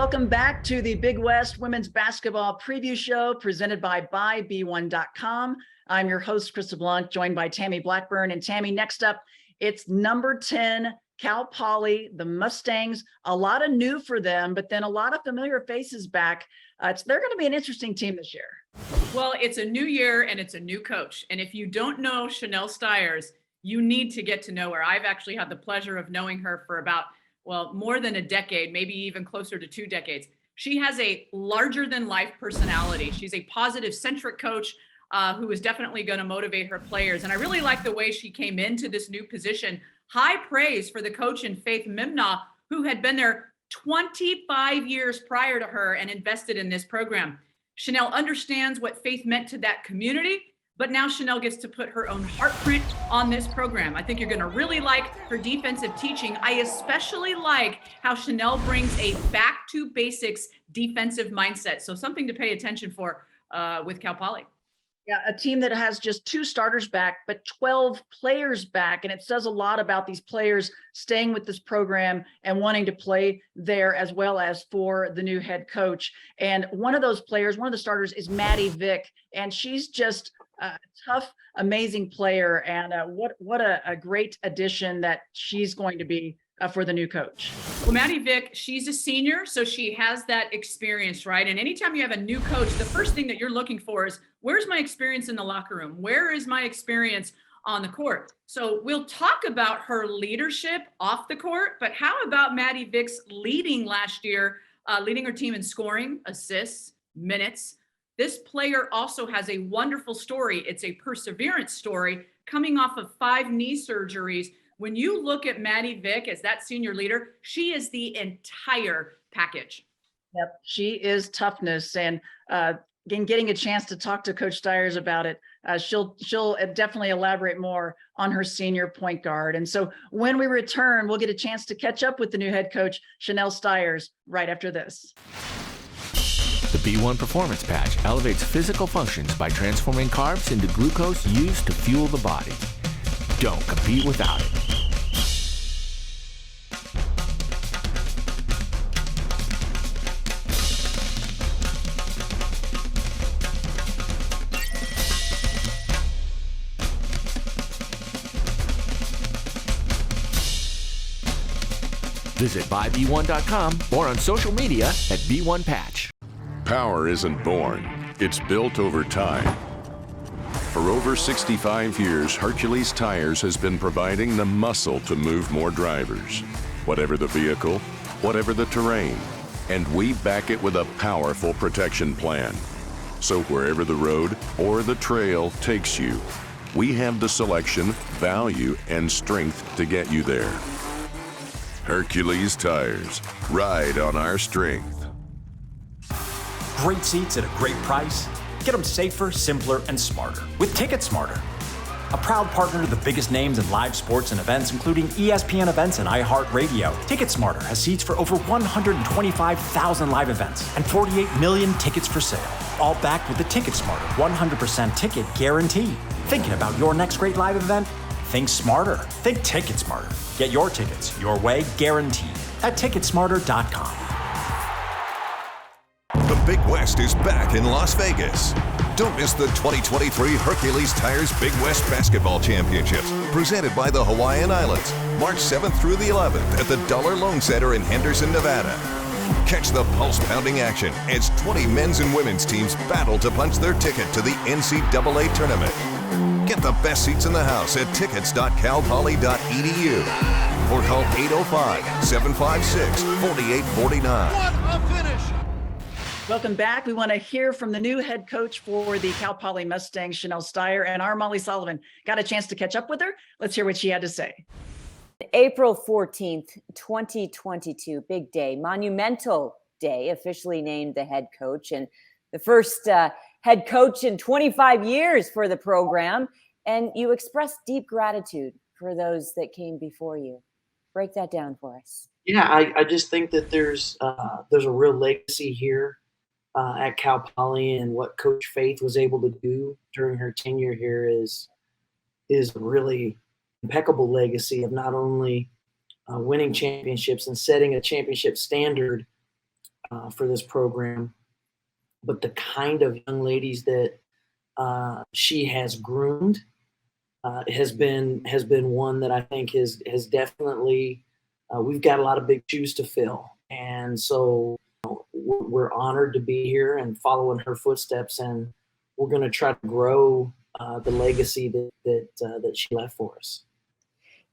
welcome back to the Big West Women's Basketball Preview Show presented by BuyB1.com. I'm your host, Krista Blunk, joined by Tammy Blackburn. And Tammy, next up, it's number 10, Cal Poly, the Mustangs. A lot of new for them, but then a lot of familiar faces back. They're going to be an interesting team this year. Well, it's a new year and it's a new coach. And if you don't know Shanele Stires, you need to get to know her. I've actually had the pleasure of knowing her for about more than a decade, maybe even closer to 2 decades. She has a larger than life personality. She's a positive centric coach who is definitely going to motivate her players. And I really like the way she came into this new position. High praise for the coach in Faith Mimna, who had been there 25 years prior to her and invested in this program. Shanele understands what Faith meant to that community, but now Shanele gets to put her own heartprint on this program. I think you're going to really like her defensive teaching. I especially like how Shanele brings a back to basics defensive mindset. So something to pay attention for with Cal Poly. Yeah, a team that has just 2 starters back, but 12 players back. And it says a lot about these players staying with this program and wanting to play there, as well as for the new head coach. And one of those players, one of the starters, is Maddie Vick. And she's just a tough, amazing player. And what a great addition that she's going to be for the new coach. Well, Maddie Vick, she's a senior, so she has that experience, right? And anytime you have a new coach, the first thing that you're looking for is, where's my experience in the locker room? Where is my experience on the court? So we'll talk about her leadership off the court, but how about Maddie Vick's leading last year, leading her team in scoring, assists, minutes? This player also has a wonderful story. It's a perseverance story coming off of 5 knee surgeries. When you look at Maddie Vick as that senior leader, she is the entire package. Yep, she is toughness. And again, getting a chance to talk to Coach Stires about it, she'll definitely elaborate more on her senior point guard. And so when we return, we'll get a chance to catch up with the new head coach, Shanele Stires, right after this. The B1 Performance Patch elevates physical functions by transforming carbs into glucose used to fuel the body. Don't compete without it. Visit buyb1.com or on social media at B1Patch. Power isn't born, it's built over time. For over 65 years, Hercules Tires has been providing the muscle to move more drivers. Whatever the vehicle, whatever the terrain, and we back it with a powerful protection plan. So wherever the road or the trail takes you, we have the selection, value, and strength to get you there. Hercules Tires, ride on our strength. Great seats at a great price. Get them safer, simpler, and smarter with Ticket Smarter. A proud partner to the biggest names in live sports and events, including ESPN events and iHeartRadio. Ticket Smarter has seats for over 125,000 live events and 48 million tickets for sale. All backed with the Ticket Smarter 100% ticket guarantee. Thinking about your next great live event? Think smarter. Think Ticket Smarter. Get your tickets your way, guaranteed, at Ticketsmarter.com. The Big West is back in Las Vegas. Don't miss the 2023 Hercules Tires Big West Basketball Championships, presented by the Hawaiian Islands, March 7th through the 11th at the Dollar Loan Center in Henderson, Nevada. Catch the pulse-pounding action as 20 men's and women's teams battle to punch their ticket to the NCAA tournament. Get the best seats in the house at tickets.calpoly.edu or call 805-756-4849. What a finish! Welcome back. We want to hear from the new head coach for the Cal Poly Mustangs, Shanele Stires, and our Molly Sullivan. Got a chance to catch up with her. Let's hear what she had to say. April 14th, 2022, big day, monumental day, officially named the head coach and the first head coach in 25 years for the program. And you expressed deep gratitude for those that came before you. Break that down for us. Yeah, I just think that there's a real legacy here at Cal Poly, and what Coach Faith was able to do during her tenure here is a really impeccable legacy of not only winning championships and setting a championship standard for this program. But the kind of young ladies that she has groomed has been one that I think has definitely we've got a lot of big shoes to fill, and so we're honored to be here and follow in her footsteps, and we're going to try to grow the legacy that she left for us.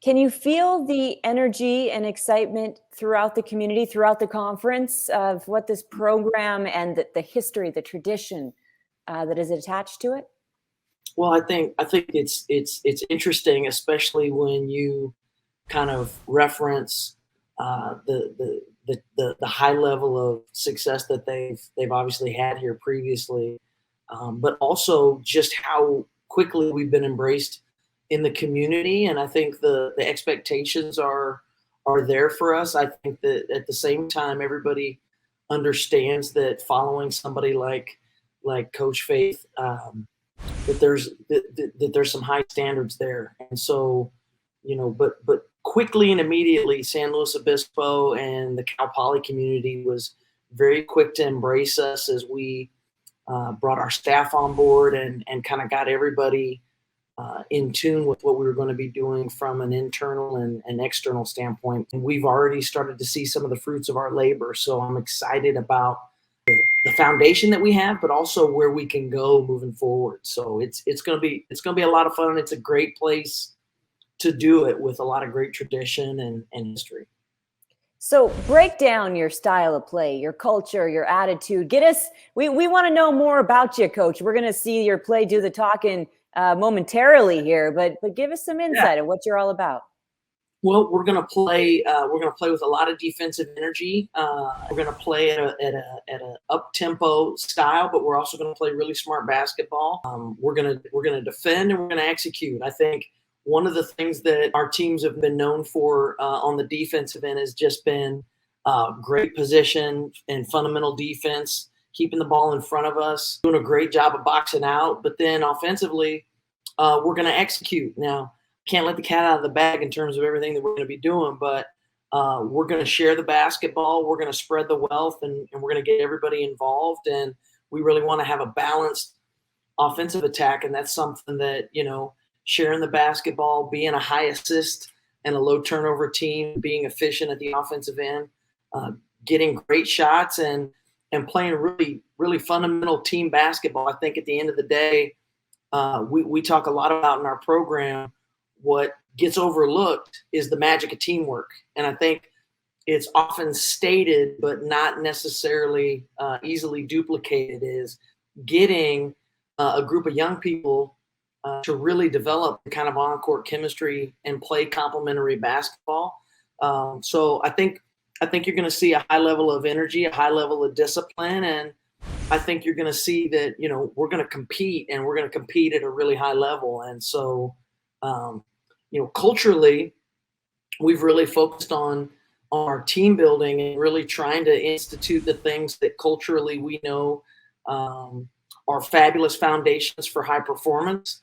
Can you feel the energy and excitement throughout the community, throughout the conference, of what this program and the history, the tradition that is attached to it? Well, I think it's interesting, especially when you kind of reference the high level of success that they've obviously had here previously, but also just how quickly we've been embraced in the community. And I think the expectations are there for us. I think that at the same time, everybody understands that following somebody like Coach Faith, that there's some high standards there. And so, but quickly and immediately, San Luis Obispo and the Cal Poly community was very quick to embrace us as we brought our staff on board and kind of got everybody in tune with what we were going to be doing from an internal and external standpoint. And we've already started to see some of the fruits of our labor. So I'm excited about the foundation that we have, but also where we can go moving forward. So it's going to be a lot of fun. It's a great place to do it with a lot of great tradition and history. So break down your style of play, your culture, your attitude. We want to know more about you, Coach. We're going to see your play do the talking momentarily here, but give us some insight on what you're all about. Well, we're going to play with a lot of defensive energy. We're going to play at a up-tempo style, but we're also going to play really smart basketball. We're going to defend and we're going to execute. I think one of the things that our teams have been known for on the defensive end has just been great position and fundamental defense, keeping the ball in front of us, doing a great job of boxing out. But then offensively, we're going to execute. Now, can't let the cat out of the bag in terms of everything that we're going to be doing, but we're going to share the basketball. We're going to spread the wealth, and we're going to get everybody involved. And we really want to have a balanced offensive attack, and that's something that, sharing the basketball, being a high assist and a low turnover team, being efficient at the offensive end, getting great shots and playing really, really fundamental team basketball. I think at the end of the day, we talk a lot about in our program, what gets overlooked is the magic of teamwork. And I think it's often stated, but not necessarily easily duplicated, is getting a group of young people to really develop the kind of on-court chemistry and play complementary basketball. So I think you're going to see a high level of energy, a high level of discipline, and I think you're going to see that, we're going to compete, and we're going to compete at a really high level. And so, culturally, we've really focused on our team building and really trying to institute the things that culturally we know are fabulous foundations for high performance.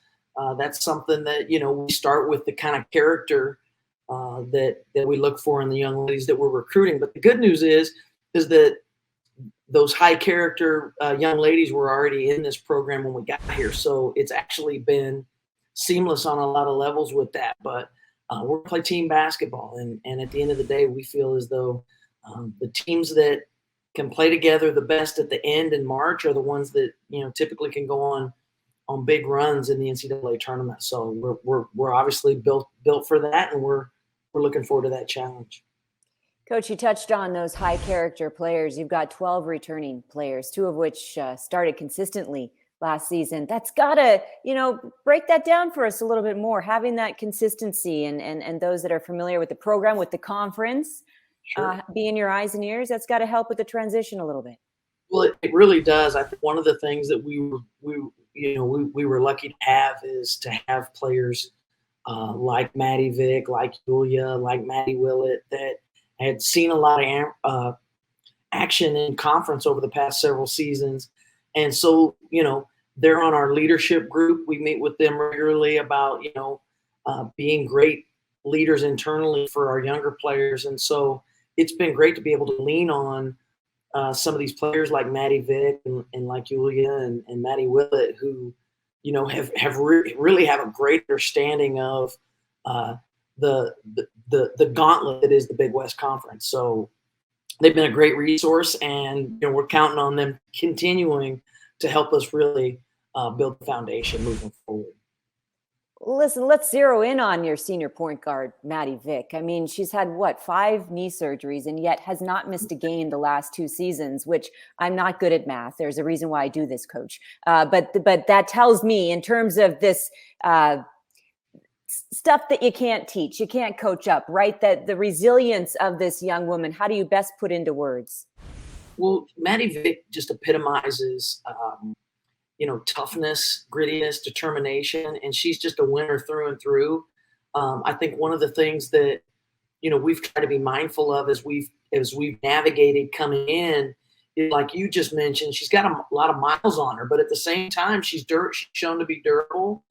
That's something that, we start with the kind of character that we look for in the young ladies that we're recruiting. But the good news is that those high character young ladies were already in this program when we got here. So it's actually been seamless on a lot of levels with that. But we're going to play team basketball. And at the end of the day, we feel as though the teams that can play together the best at the end in March are the ones that, typically can go on big runs in the NCAA tournament. So we're obviously built for that, and we're looking forward to that challenge. Coach, you touched on those high character players. You've got 12 returning players, 2 of which started consistently last season. That's got to, break that down for us a little bit more, having that consistency and those that are familiar with the program, with the conference, Sure. Being your eyes and ears, that's got to help with the transition a little bit. Well, it really does. I think one of the things that we were lucky to have is to have players like Maddie Vick, like Julia, like Maddie Willett, that had seen a lot of action in conference over the past several seasons. And so, they're on our leadership group. We meet with them regularly about, being great leaders internally for our younger players. And so it's been great to be able to lean on some of these players like Maddie Vick and like Julia and Maddie Willett, who, you know, really have a great understanding of the gauntlet that is the Big West Conference. So they've been a great resource, and you know, we're counting on them continuing to help us really build the foundation moving forward. Listen, let's zero in on your senior point guard, Maddie Vick. I mean, she's had, 5 knee surgeries and yet has not missed a game the last 2 seasons, which I'm not good at math. There's a reason why I do this, Coach. But that tells me, in terms of this stuff that you can't teach, you can't coach up, right? That the resilience of this young woman, how do you best put into words? Well, Maddie Vick just epitomizes toughness, grittiness, determination, and she's just a winner through and through. I think one of the things that, you know, we've tried to be mindful of as we've navigated coming in is, like you just mentioned, she's got a lot of miles on her, but at the same time, she's shown to be durable,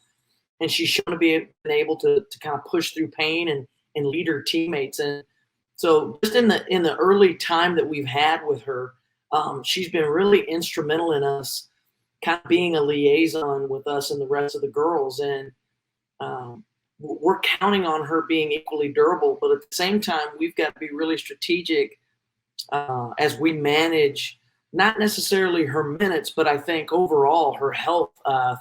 and she's shown to be able to kind of push through pain and lead her teammates. And so just in the early time that we've had with her, she's been really instrumental in us kind of being a liaison with us and the rest of the girls. And we're counting on her being equally durable, but at the same time, we've got to be really strategic as we manage not necessarily her minutes, but I think overall her health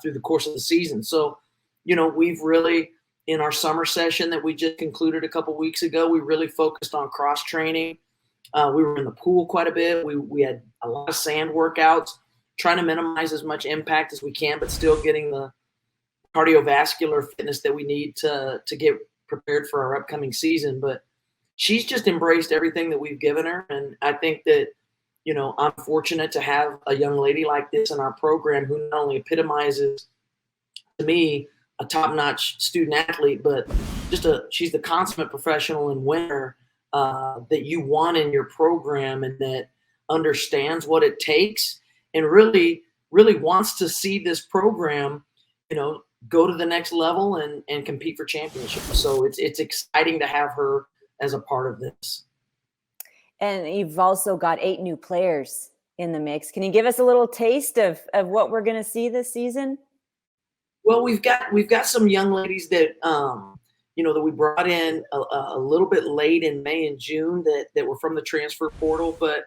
through the course of the season. So, you know, we've really, in our summer session that we just concluded a couple weeks ago, we really focused on cross training. We were in the pool quite a bit. We had a lot of sand workouts, trying to minimize as much impact as we can, but still getting the cardiovascular fitness that we need to get prepared for our upcoming season. But she's just embraced everything that we've given her. And I think that, you know, I'm fortunate to have a young lady like this in our program who not only epitomizes, to me, a top-notch student athlete, but she's the consummate professional and winner that you want in your program, and that understands what it takes and really, really wants to see this program, you know, go to the next level and compete for championships. So it's exciting to have her as a part of this. And you've also got 8 new players in the mix. Can you give us a little taste of what we're going to see this season? Well, we've got some young ladies that that we brought in a little bit late in May and June that were from the transfer portal, but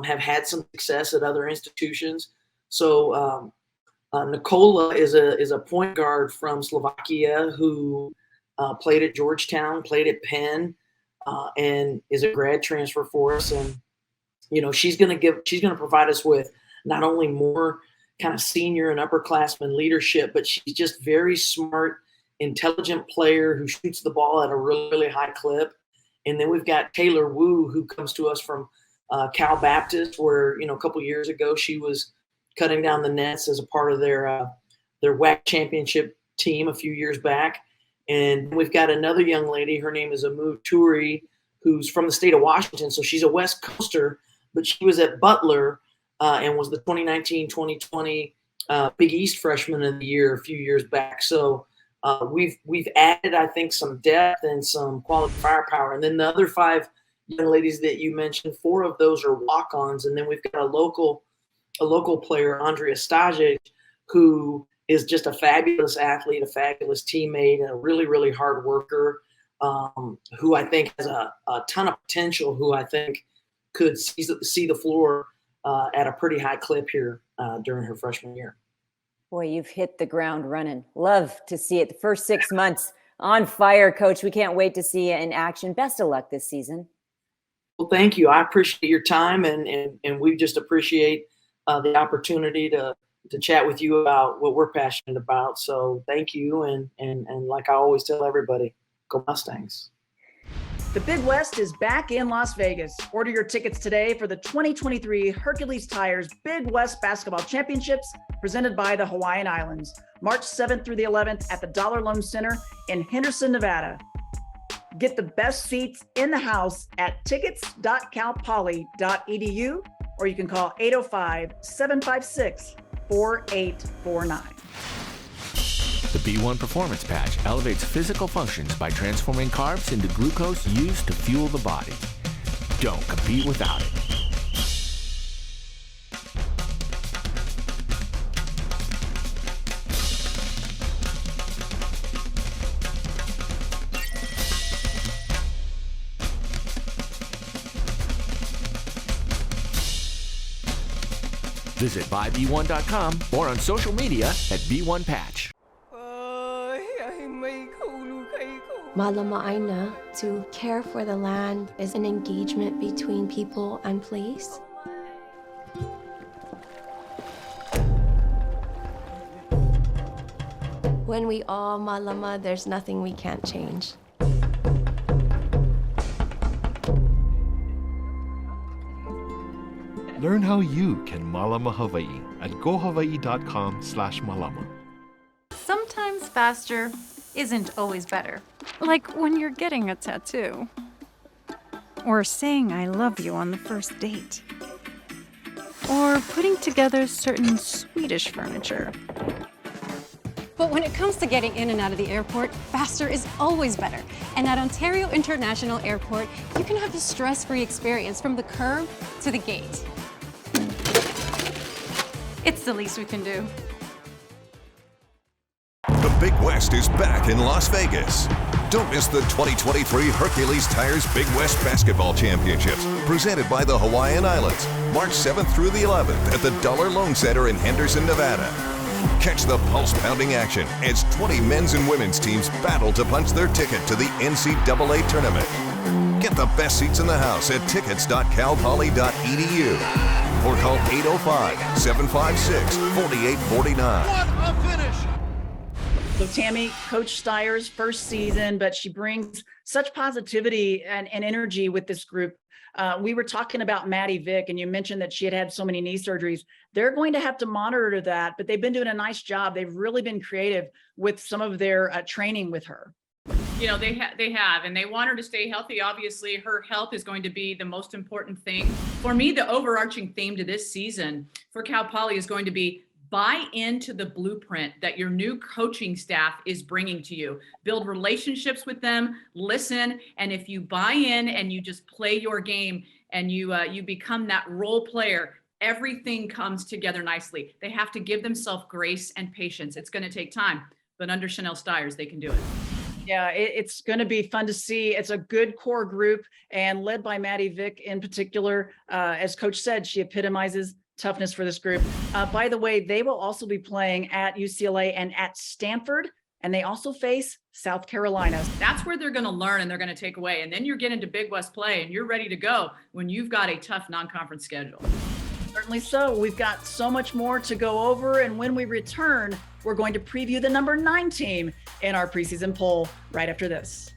have had some success at other institutions. So Nikola is a point guard from Slovakia who played at Georgetown, played at Penn, and is a grad transfer for us. And you know, she's going to provide us with not only more kind of senior and upperclassmen leadership, but she's just very smart, intelligent player who shoots the ball at a really, really high clip. And then we've got Taylor Wu, who comes to us from Cal Baptist, where, you know, a couple years ago she was cutting down the nets as a part of their WAC championship team a few years back. And we've got another young lady, her name is Amu Turi, who's from the state of Washington. So she's a West Coaster, but she was at Butler and was the 2019-2020 Big East Freshman of the Year a few years back. So we've added, I think, some depth and some quality firepower. And then the other 5 young ladies that you mentioned, 4 of those are walk-ons. And then we've got a local player, Andrea Stajic, who is just a fabulous athlete, a fabulous teammate, and a really, really hard worker, who I think has a ton of potential, who I think could see the floor at a pretty high clip here during her freshman year. Boy, you've hit the ground running. Love to see it. The first 6 months on fire, Coach. We can't wait to see you in action. Best of luck this season. Well, thank you. I appreciate your time, and we just appreciate the opportunity to chat with you about what we're passionate about. So thank you. And like I always tell everybody, go Mustangs. The Big West is back in Las Vegas. Order your tickets today for the 2023 Hercules Tires Big West Basketball Championships presented by the Hawaiian Islands, March 7th through the 11th at the Dollar Loan Center in Henderson, Nevada. Get the best seats in the house at tickets.calpoly.edu, or you can call 805-756-4849. The B1 Performance Patch elevates physical functions by transforming carbs into glucose used to fuel the body. Don't compete without it. Visit buyb1.com or on social media at B1Patch. Malama Aina, to care for the land is an engagement between people and place. When we all malama, there's nothing we can't change. Learn how you can Malama Hawaii at gohawaii.com/malama. Sometimes faster isn't always better. Like when you're getting a tattoo. Or saying I love you on the first date. Or putting together certain Swedish furniture. But when it comes to getting in and out of the airport, faster is always better. And at Ontario International Airport, you can have a stress-free experience from the curb to the gate. It's the least we can do. The Big West is back in Las Vegas. Don't miss the 2023 Hercules Tires Big West Basketball Championships, presented by the Hawaiian Islands, March 7th through the 11th at the Dollar Loan Center in Henderson, Nevada. Catch the pulse-pounding action as 20 men's and women's teams battle to punch their ticket to the NCAA tournament. Get the best seats in the house at tickets.calpoly.edu or call 805-756-4849. What a finish! So Tammy, Coach Stires' first season, but she brings such positivity and energy with this group. We were talking about Maddie Vick, and you mentioned that she had had so many knee surgeries. They're going to have to monitor that, but they've been doing a nice job. They've really been creative with some of their training with her. You know, they have, and they want her to stay healthy. Obviously, her health is going to be the most important thing. For me, the overarching theme to this season for Cal Poly is going to be buy into the blueprint that your new coaching staff is bringing to you. Build relationships with them, listen, and if you buy in and you just play your game and you become that role player, everything comes together nicely. They have to give themselves grace and patience. It's going to take time, but under Shanele Stires, they can do it. Yeah, it's going to be fun to see. It's a good core group and led by Maddie Vick in particular. As Coach said, she epitomizes toughness for this group. By the way, they will also be playing at UCLA and at Stanford, and they also face South Carolina. That's where they're going to learn and they're going to take away. And then you're getting to Big West play and you're ready to go when you've got a tough non-conference schedule. Certainly so. We've got so much more to go over. And when we return, we're going to preview the number 9 team in our preseason poll right after this.